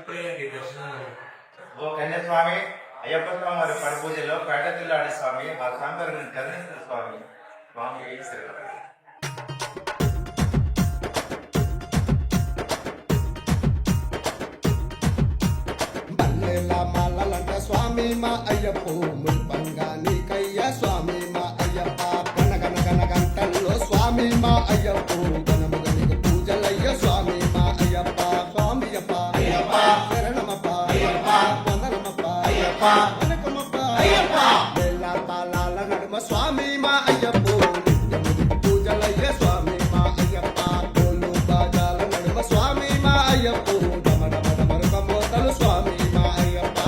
ఓ కన్యాస్వామి అయ్యప్ప స్వామి వారి పడిపూజలో పేటతిల్లాడి స్వామి ఆ స్వామి వారిని కరుణిస్తున్న స్వామి స్వామి శ్రీరామ స్వామి మా అయ్యప్ప ముల్పంగా నీకయ్య స్వామి మా అయ్యప్ప గనగన గన గంటల్లో స్వామి మా అయ్యప్ప గణముగనికి పూజలయ్య స్వామి మా అయ్యప్ప స్వామి అప్ప అయ్యప్ప శరణమప్ప అయ్యప్ప వందనమప్ప అయ్యప్ప వనకమప్ప అయ్యప్ప బెల్ల తాళాల నడుమ స్వామి మా అయ్యప్ప నిత్యమునికి పూజలయ్య స్వామి మా అయ్యప్ప డోలు బాజాల నడుమ స్వామి మా అయ్యప్ప డమడమ డమరుక మోతలు స్వామి మా అయ్యప్ప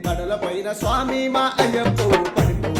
పడల పైన స్వామి మా అయ్యప్ప పడిపో